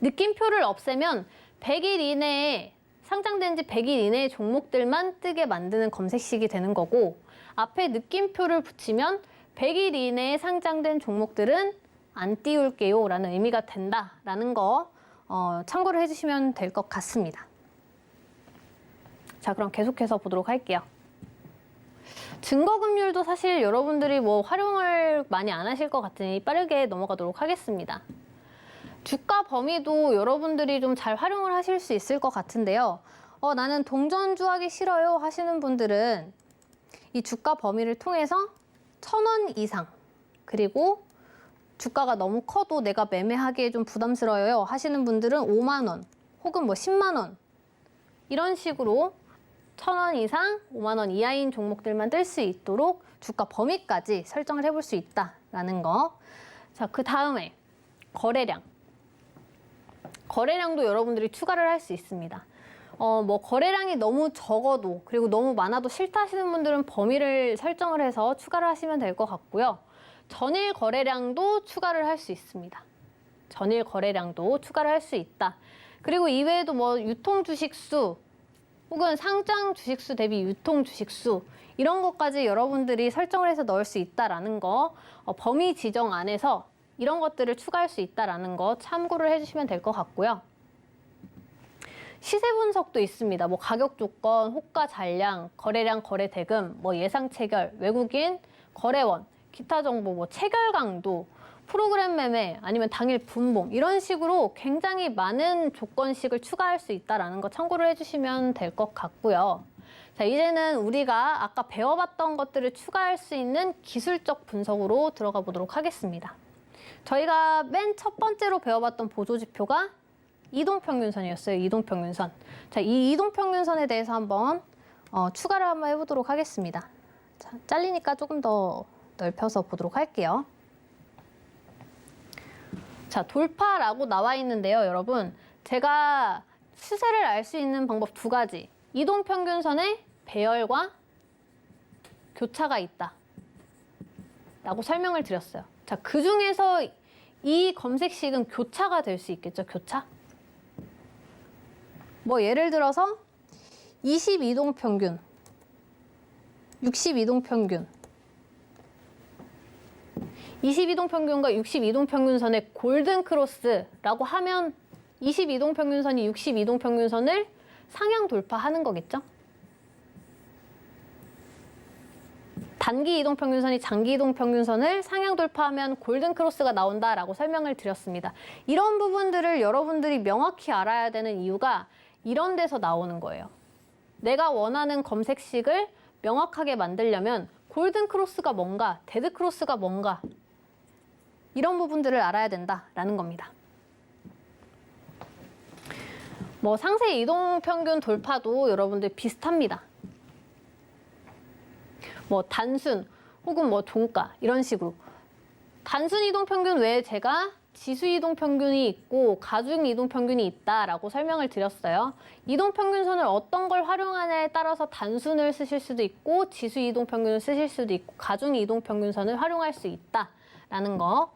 Speaker 2: 느낌표를 없애면 100일 이내에 상장된 지 100일 이내의 종목들만 뜨게 만드는 검색식이 되는 거고, 앞에 느낌표를 붙이면 100일 이내에 상장된 종목들은 안 띄울게요 라는 의미가 된다라는 거 참고를 해주시면 될 것 같습니다. 자, 그럼 계속해서 보도록 할게요. 증거금률도 사실 여러분들이 뭐 활용을 많이 안 하실 것 같으니 빠르게 넘어가도록 하겠습니다. 주가 범위도 여러분들이 좀 잘 활용을 하실 수 있을 것 같은데요. 나는 동전주 하기 싫어요 하시는 분들은 이 주가 범위를 통해서 1,000원 이상, 그리고 주가가 너무 커도 내가 매매하기에 좀 부담스러워요 하시는 분들은 5만 원 혹은 뭐 10만 원 이런 식으로 1,000원 이상, 5만 원 이하인 종목들만 뜰 수 있도록 주가 범위까지 설정을 해볼 수 있다라는 거. 자, 그 다음에 거래량. 거래량도 여러분들이 추가를 할 수 있습니다. 뭐 거래량이 너무 적어도 그리고 너무 많아도 싫다 하시는 분들은 범위를 설정을 해서 추가를 하시면 될 것 같고요. 전일 거래량도 추가를 할 수 있습니다. 전일 거래량도 추가를 할 수 있다. 그리고 이외에도 뭐 유통 주식수 혹은 상장 주식수 대비 유통 주식수 이런 것까지 여러분들이 설정을 해서 넣을 수 있다라는 거, 범위 지정 안에서 이런 것들을 추가할 수 있다라는 거 참고를 해주시면 될 것 같고요. 시세 분석도 있습니다. 뭐 가격 조건, 호가 잔량, 거래량, 거래 대금, 뭐 예상 체결, 외국인, 거래원, 기타 정보, 뭐 체결 강도, 프로그램 매매, 아니면 당일 분봉 이런 식으로 굉장히 많은 조건식을 추가할 수 있다는 거 참고를 해주시면 될 것 같고요. 자, 이제는 우리가 아까 배워봤던 것들을 추가할 수 있는 기술적 분석으로 들어가 보도록 하겠습니다. 저희가 맨 첫 번째로 배워봤던 보조지표가 이동평균선이었어요. 이동평균선. 자, 이 이동평균선에 대해서 한번 추가를 한번 해보도록 하겠습니다. 자, 잘리니까 조금 더 넓혀서 보도록 할게요. 자, 돌파라고 나와 있는데요, 여러분. 제가 추세를 알 수 있는 방법 두 가지. 이동평균선에 배열과 교차가 있다 라고 설명을 드렸어요. 자, 그 중에서 이 검색식은 교차가 될 수 있겠죠, 교차? 뭐 예를 들어서 22동 평균, 62동 평균, 22동 평균과 62동 평균선의 골든 크로스라고 하면 22동 평균선이 62동 평균선을 상향 돌파하는 거겠죠? 단기 이동 평균선이 장기 이동 평균선을 상향 돌파하면 골든 크로스가 나온다라고 설명을 드렸습니다. 이런 부분들을 여러분들이 명확히 알아야 되는 이유가 이런 데서 나오는 거예요. 내가 원하는 검색식을 명확하게 만들려면 골든 크로스가 뭔가, 데드 크로스가 뭔가 이런 부분들을 알아야 된다라는 겁니다. 뭐 상세 이동 평균 돌파도 여러분들 비슷합니다. 뭐 단순 혹은 뭐 종가 이런 식으로 단순 이동 평균 외에 제가 지수 이동 평균이 있고 가중 이동 평균이 있다라고 설명을 드렸어요. 이동 평균선을 어떤 걸 활용하냐에 따라서 단순을 쓰실 수도 있고 지수 이동 평균을 쓰실 수도 있고 가중 이동 평균선을 활용할 수 있다라는 거.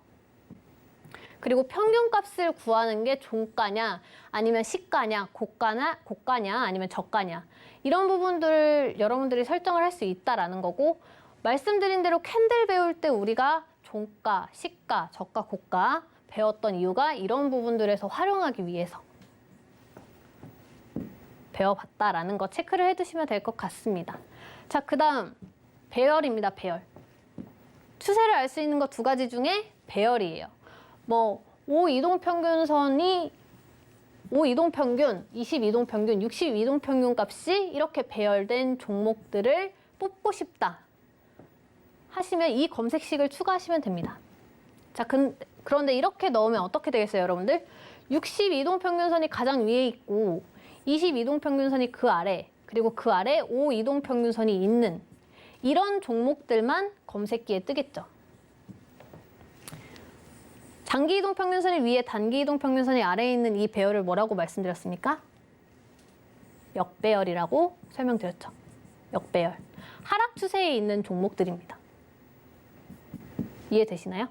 Speaker 2: 그리고 평균값을 구하는 게 종가냐 아니면 시가냐 고가냐 아니면 저가냐 이런 부분들을 여러분들이 설정을 할 수 있다라는 거고, 말씀드린 대로 캔들 배울 때 우리가 종가, 시가, 저가, 고가 배웠던 이유가 이런 부분들에서 활용하기 위해서 배워봤다라는 거 체크를 해두시면 될 것 같습니다. 자, 그 다음 배열입니다. 배열. 추세를 알 수 있는 거 두 가지 중에 배열이에요. 뭐 5 이동평균선이 5 이동평균, 20 이동평균, 60 이동평균 값이 이렇게 배열된 종목들을 뽑고 싶다 하시면 이 검색식을 추가하시면 됩니다. 자, 그런데 이렇게 넣으면 어떻게 되겠어요, 여러분들? 60 이동평균선이 가장 위에 있고 20 이동평균선이 그 아래, 그리고 그 아래 5 이동평균선이 있는 이런 종목들만 검색기에 뜨겠죠. 장기 이동평균선이 위에, 단기 이동평균선이 아래에 있는 이 배열을 뭐라고 말씀드렸습니까? 역배열이라고 설명드렸죠. 역배열. 하락 추세에 있는 종목들입니다. 이해되시나요?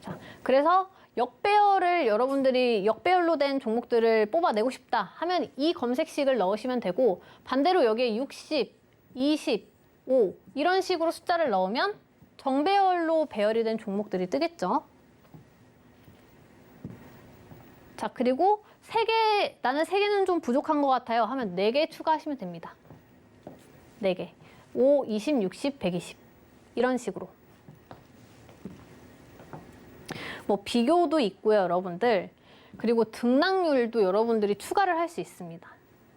Speaker 2: 자, 그래서 역배열을 여러분들이 역배열로 된 종목들을 뽑아내고 싶다 하면 이 검색식을 넣으시면 되고, 반대로 여기에 60, 20, 5 이런 식으로 숫자를 넣으면 정배열로 배열이 된 종목들이 뜨겠죠. 자, 그리고 나는 3개는 좀 부족한 것 같아요 하면 4개 추가하시면 됩니다. 4개. 5, 20, 60, 120 이런 식으로. 뭐 비교도 있고요, 여러분들. 그리고 등락률도 여러분들이 추가를 할 수 있습니다.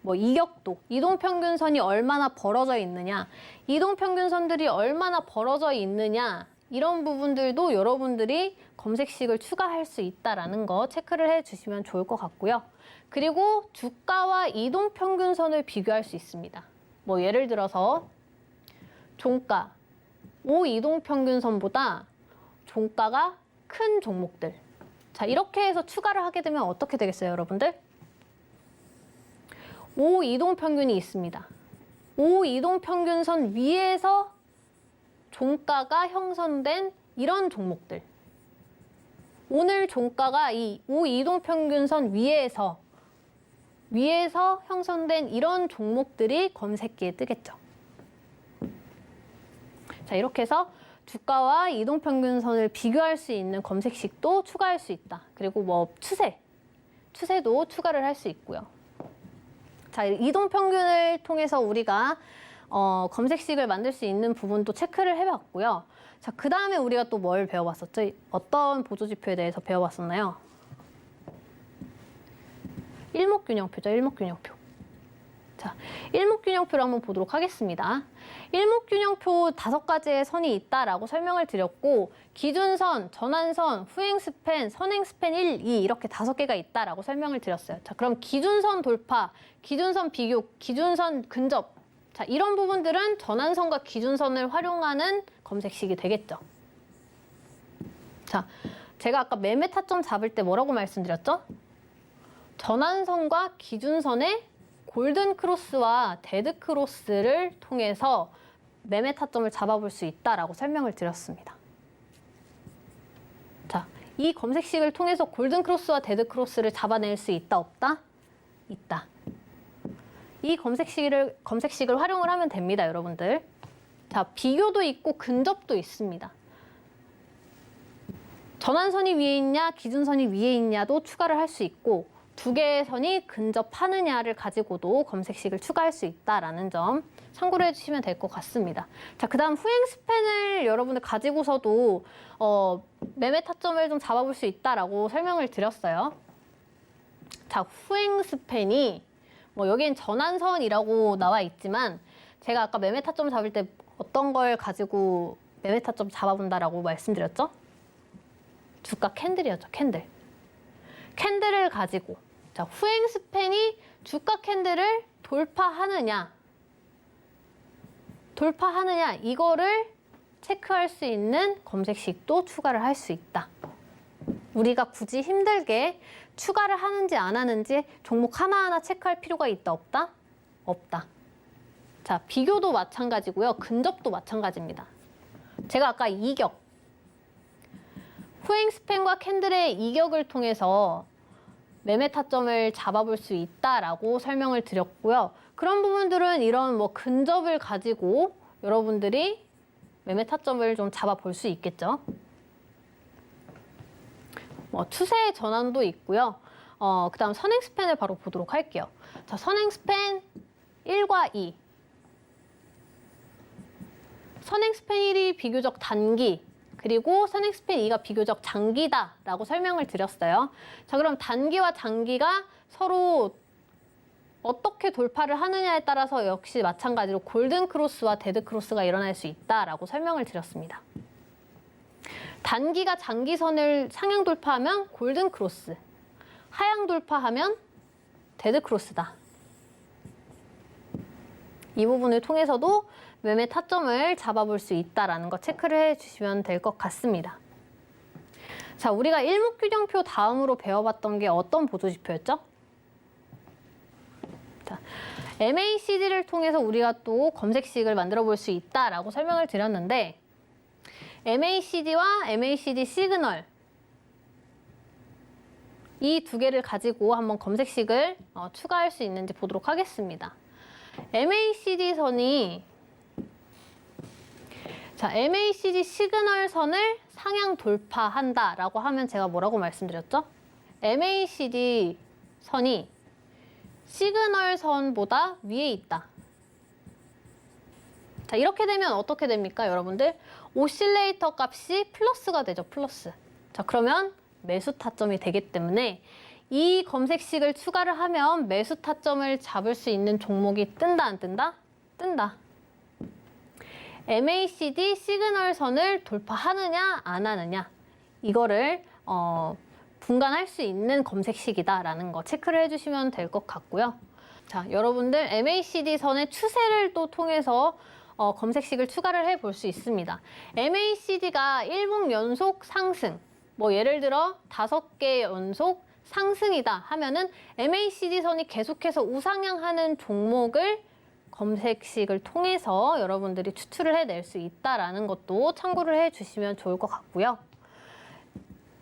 Speaker 2: 뭐 이격도, 이동평균선이 얼마나 벌어져 있느냐, 이동평균선들이 얼마나 벌어져 있느냐 이런 부분들도 여러분들이 검색식을 추가할 수 있다는 거 체크를 해주시면 좋을 것 같고요. 그리고 주가와 이동평균선을 비교할 수 있습니다. 뭐 예를 들어서 종가, 5 이동평균선보다 종가가 큰 종목들. 자, 이렇게 해서 추가를 하게 되면 어떻게 되겠어요, 여러분들? 5 이동평균이 있습니다. 5 이동평균선 위에서 종가가 형성된 이런 종목들. 오늘 종가가 이 5 이동평균선 위에서 형성된 이런 종목들이 검색기에 뜨겠죠. 자, 이렇게 해서 주가와 이동평균선을 비교할 수 있는 검색식도 추가할 수 있다. 그리고 뭐 추세도 추가를 할 수 있고요. 자, 이동평균을 통해서 우리가 검색식을 만들 수 있는 부분도 체크를 해봤고요. 자, 그 다음에 우리가 또 뭘 배워봤었죠? 어떤 보조지표에 대해서 배워봤었나요? 일목균형표죠, 일목균형표. 자, 일목균형표를 한번 보도록 하겠습니다. 일목균형표 5가지의 선이 있다라고 설명을 드렸고, 기준선, 전환선, 후행스팬, 선행스팬 1, 2 이렇게 5개가 있다라고 설명을 드렸어요. 자, 그럼 기준선 돌파, 기준선 비교, 기준선 근접. 자, 이런 부분들은 전환선과 기준선을 활용하는 검색식이 되겠죠. 자, 제가 아까 매매 타점 잡을 때 뭐라고 말씀드렸죠? 전환선과 기준선의 골든 크로스와 데드 크로스를 통해서 매매 타점을 잡아볼 수 있다라고 설명을 드렸습니다. 자, 이 검색식을 통해서 골든 크로스와 데드 크로스를 잡아낼 수 있다, 없다? 있다. 이 검색식을 활용을 하면 됩니다, 여러분들. 자, 비교도 있고 근접도 있습니다. 전환선이 위에 있냐, 기준선이 위에 있냐도 추가를 할 수 있고, 2개의 선이 근접하느냐를 가지고도 검색식을 추가할 수 있다라는 점 참고를 해주시면 될 것 같습니다. 자, 그 다음 후행 스팬을 여러분들 가지고서도 매매 타점을 좀 잡아볼 수 있다라고 설명을 드렸어요. 자, 후행 스팬이 뭐 여기엔 전환선이라고 나와 있지만 제가 아까 매매 타점 잡을 때 어떤 걸 가지고 매매 타점 잡아본다라고 말씀드렸죠? 주가 캔들이었죠, 캔들. 캔들을 가지고 자, 후행 스팬이 주가 캔들을 돌파하느냐 이거를 체크할 수 있는 검색식도 추가를 할 수 있다. 우리가 굳이 힘들게 추가를 하는지 안 하는지 종목 하나하나 체크할 필요가 있다, 없다? 없다. 자, 비교도 마찬가지고요. 근접도 마찬가지입니다. 제가 아까 이격, 후행 스팬과 캔들의 이격을 통해서 매매 타점을 잡아볼 수 있다라고 설명을 드렸고요. 그런 부분들은 이런 뭐 근접을 가지고 여러분들이 매매 타점을 좀 잡아볼 수 있겠죠. 뭐 추세 전환도 있고요. 그다음 선행 스팬을 바로 보도록 할게요. 자, 선행 스팬 1과 2. 선행 스팬 1이 비교적 단기, 그리고 선행 스팬 2가 비교적 장기다라고 설명을 드렸어요. 자, 그럼 단기와 장기가 서로 어떻게 돌파를 하느냐에 따라서 역시 마찬가지로 골든 크로스와 데드 크로스가 일어날 수 있다라고 설명을 드렸습니다. 단기가 장기선을 상향 돌파하면 골든 크로스, 하향 돌파하면 데드 크로스다. 이 부분을 통해서도 매매 타점을 잡아볼 수 있다라는 거 체크를 해주시면 될 것 같습니다. 자, 우리가 일목균형표 다음으로 배워봤던 게 어떤 보조지표였죠? 자, MACD를 통해서 우리가 또 검색식을 만들어 볼 수 있다라고 설명을 드렸는데 MACD와 MACD 시그널 이 두 개를 가지고 한번 검색식을 추가할 수 있는지 보도록 하겠습니다. MACD 선이 자, MACD 시그널 선을 상향 돌파한다라고 하면 제가 뭐라고 말씀드렸죠? MACD 선이 시그널 선보다 위에 있다. 자, 이렇게 되면 어떻게 됩니까, 여러분들? 오실레이터 값이 플러스가 되죠, 플러스. 자, 그러면 매수 타점이 되기 때문에 이 검색식을 추가를 하면 매수 타점을 잡을 수 있는 종목이 뜬다, 안 뜬다? 뜬다. MACD 시그널 선을 돌파하느냐, 안 하느냐. 이거를 분간할 수 있는 검색식이다라는 거 체크를 해주시면 될 것 같고요. 자, 여러분들 MACD 선의 추세를 또 통해서 검색식을 추가를 해볼 수 있습니다. MACD가 1분 연속 상승, 뭐 예를 들어 5개 연속 상승이다 하면은 MACD 선이 계속해서 우상향하는 종목을 검색식을 통해서 여러분들이 추출을 해낼 수 있다라는 것도 참고를 해주시면 좋을 것 같고요.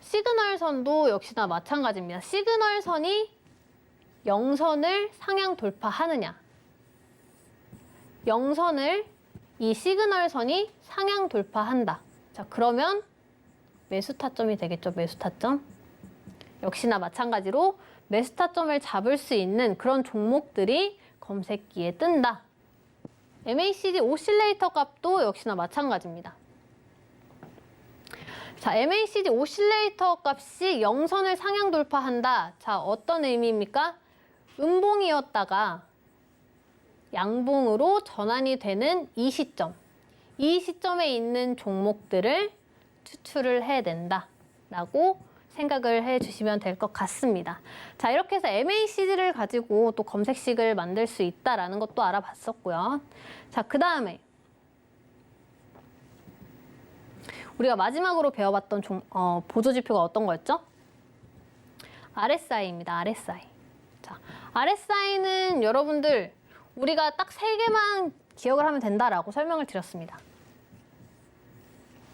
Speaker 2: 시그널 선도 역시나 마찬가지입니다. 시그널 선이 0선을 상향 돌파하느냐, 0선을 이 시그널 선이 상향 돌파한다. 자, 그러면 매수 타점이 되겠죠, 매수 타점. 역시나 마찬가지로 매수 타점을 잡을 수 있는 그런 종목들이 검색기에 뜬다. MACD 오실레이터 값도 역시나 마찬가지입니다. 자, MACD 오실레이터 값이 0선을 상향 돌파한다. 자, 어떤 의미입니까? 음봉이었다가 양봉으로 전환이 되는 이 시점. 이 시점에 있는 종목들을 추출을 해낸다. 라고 생각을 해주시면 될 것 같습니다. 자, 이렇게 해서 MACD를 가지고 또 검색식을 만들 수 있다라는 것도 알아봤었고요. 자, 그 다음에 우리가 마지막으로 배워봤던 보조지표가 어떤 거였죠? RSI입니다. RSI. 자, RSI는 여러분들 우리가 딱 3개만 기억을 하면 된다라고 설명을 드렸습니다.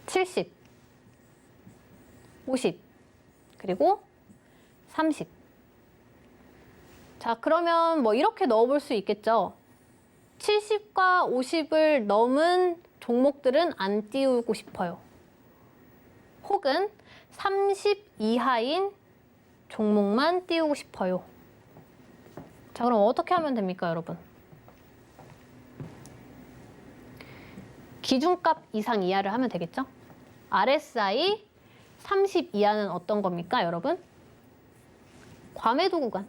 Speaker 2: 70, 50, 그리고 30. 자, 그러면 뭐 이렇게 넣어볼 수 있겠죠. 70과 50을 넘은 종목들은 안 띄우고 싶어요. 혹은 30 이하인 종목만 띄우고 싶어요. 자, 그럼 어떻게 하면 됩니까, 여러분? 기준값 이상 이하를 하면 되겠죠? RSI 30 이하는 어떤 겁니까, 여러분? 과매도 구간.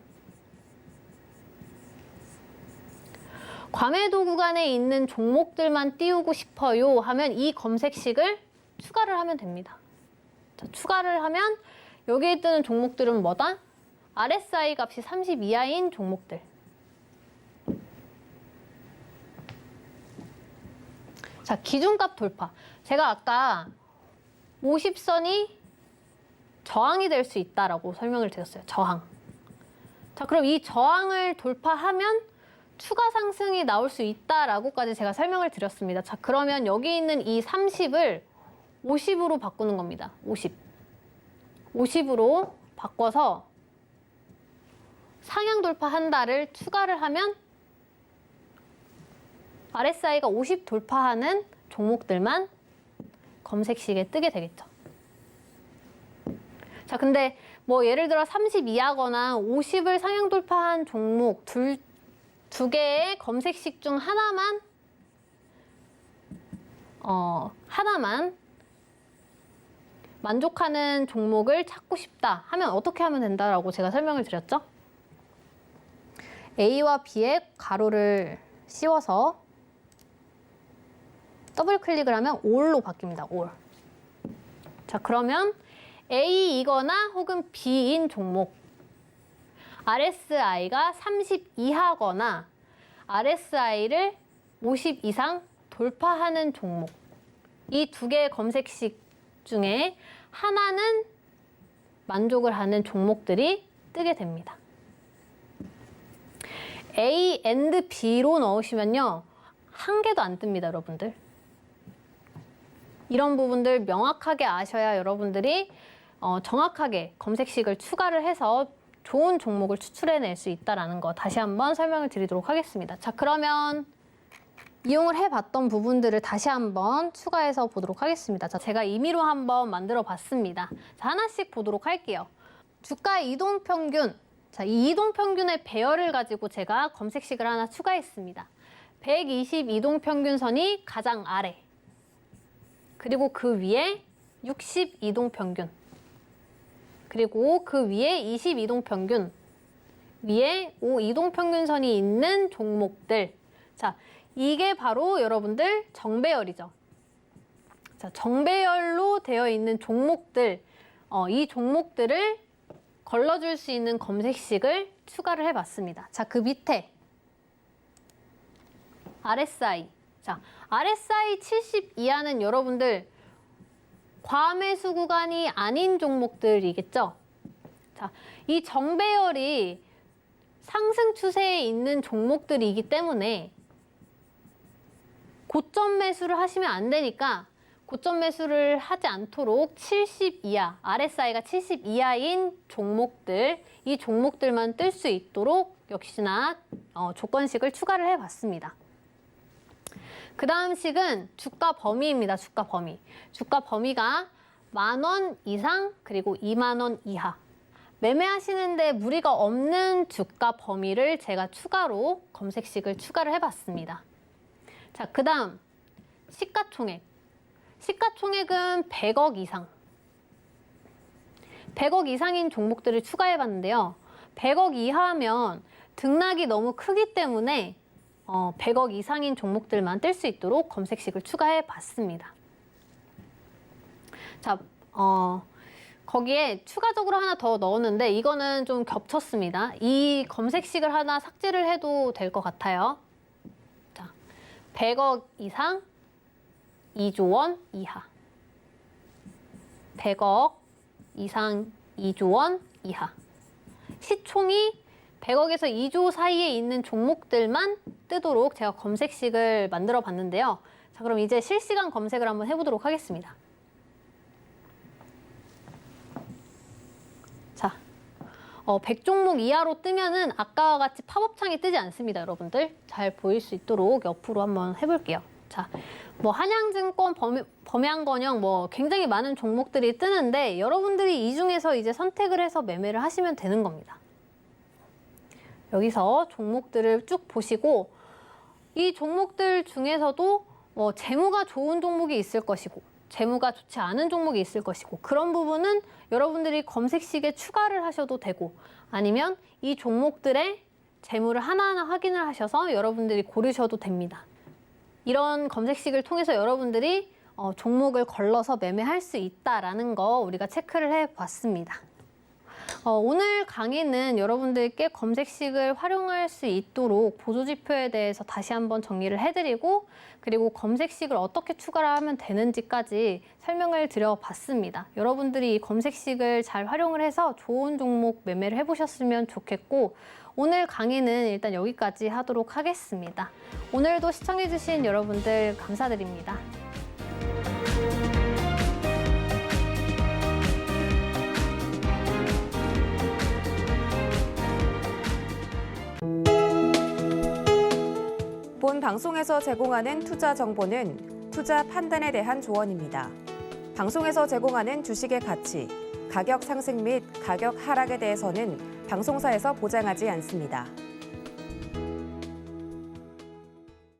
Speaker 2: 과매도 구간에 있는 종목들만 띄우고 싶어요 하면 이 검색식을 추가를 하면 됩니다. 자, 추가를 하면 여기에 뜨는 종목들은 뭐다? RSI 값이 30 이하인 종목들. 자, 기준값 돌파. 제가 아까 50선이 저항이 될 수 있다라고 설명을 드렸어요. 저항. 자, 그럼 이 저항을 돌파하면 추가 상승이 나올 수 있다라고까지 제가 설명을 드렸습니다. 자, 그러면 여기 있는 이 30을 50으로 바꾸는 겁니다. 50. 50으로 바꿔서 상향 돌파한다를 추가를 하면 RSI가 50 돌파하는 종목들만 검색식에 뜨게 되겠죠. 자, 근데 뭐 예를 들어 30 이하거나 50을 상향 돌파한 종목 두 개의 검색식 중 하나만 만족하는 종목을 찾고 싶다 하면 어떻게 하면 된다라고 제가 설명을 드렸죠? A와 B의 가로를 씌워서 더블 클릭을 하면 all로 바뀝니다. all. 자, 그러면 A이거나 혹은 B인 종목 RSI가 30 이하거나 RSI를 50 이상 돌파하는 종목 이 두 개의 검색식 중에 하나는 만족을 하는 종목들이 뜨게 됩니다. A and B로 넣으시면요. 한 개도 안 뜹니다, 여러분들. 이런 부분들 명확하게 아셔야 여러분들이 정확하게 검색식을 추가를 해서 좋은 종목을 추출해낼 수 있다는 거 다시 한번 설명을 드리도록 하겠습니다. 자, 그러면 이용을 해봤던 부분들을 다시 한번 추가해서 보도록 하겠습니다. 자, 제가 임의로 한번 만들어 봤습니다. 자, 하나씩 보도록 할게요. 주가의 이동평균. 자, 이 이동평균의 배열을 가지고 제가 검색식을 하나 추가했습니다. 120 이동평균선이 가장 아래. 그리고 그 위에 60 이동평균. 그리고 그 위에 20 이동평균. 위에 5 이동평균선이 있는 종목들. 자, 이게 바로 여러분들 정배열이죠. 자, 정배열로 되어 있는 종목들, 이 종목들을 걸러줄 수 있는 검색식을 추가를 해봤습니다. 자, 그 밑에 RSI. 자, RSI 70 이하는 여러분들 과매수 구간이 아닌 종목들이겠죠. 자, 이 정배열이 상승 추세에 있는 종목들이기 때문에 고점 매수를 하시면 안 되니까 고점 매수를 하지 않도록 70 이하, RSI가 70 이하인 종목들, 이 종목들만 뜰 수 있도록 역시나 조건식을 추가를 해봤습니다. 그 다음 식은 주가 범위입니다. 주가 범위. 주가 범위가 10,000원 이상 그리고 20,000원 이하. 매매하시는데 무리가 없는 주가 범위를 제가 추가로 검색식을 추가를 해봤습니다. 자, 그 다음 시가총액. 시가총액은 100억 이상. 100억 이상인 종목들을 추가해봤는데요. 100억 이하면 등락이 너무 크기 때문에 100억 이상인 종목들만 뜰 수 있도록 검색식을 추가해봤습니다. 자, 거기에 추가적으로 하나 더 넣었는데 이거는 좀 겹쳤습니다. 이 검색식을 하나 삭제를 해도 될 것 같아요. 자, 100억 이상 2조 원 이하. 100억 이상 2조 원 이하. 시총이 100억에서 2조 사이에 있는 종목들만 뜨도록 제가 검색식을 만들어 봤는데요. 자, 그럼 이제 실시간 검색을 한번 해보도록 하겠습니다. 자, 100종목 이하로 뜨면은 아까와 같이 팝업창이 뜨지 않습니다, 여러분들. 잘 보일 수 있도록 옆으로 한번 해볼게요. 자, 뭐 한양증권, 범양건영 뭐 굉장히 많은 종목들이 뜨는데 여러분들이 이 중에서 이제 선택을 해서 매매를 하시면 되는 겁니다. 여기서 종목들을 쭉 보시고 이 종목들 중에서도 재무가 좋은 종목이 있을 것이고 재무가 좋지 않은 종목이 있을 것이고 그런 부분은 여러분들이 검색식에 추가를 하셔도 되고 아니면 이 종목들의 재물을 하나하나 확인을 하셔서 여러분들이 고르셔도 됩니다. 이런 검색식을 통해서 여러분들이 종목을 걸러서 매매할 수 있다라는 거 우리가 체크를 해봤습니다. 오늘 강의는 여러분들께 검색식을 활용할 수 있도록 보조지표에 대해서 다시 한번 정리를 해드리고 그리고 검색식을 어떻게 추가를 하면 되는지까지 설명을 드려봤습니다. 여러분들이 이 검색식을 잘 활용을 해서 좋은 종목 매매를 해보셨으면 좋겠고 오늘 강의는 일단 여기까지 하도록 하겠습니다. 오늘도 시청해주신 여러분들 감사드립니다.
Speaker 1: 본 방송에서 제공하는 투자 정보는 투자 판단에 대한 조언입니다. 방송에서 제공하는 주식의 가치, 가격 상승 및 가격 하락에 대해서는 방송사에서 보장하지 않습니다.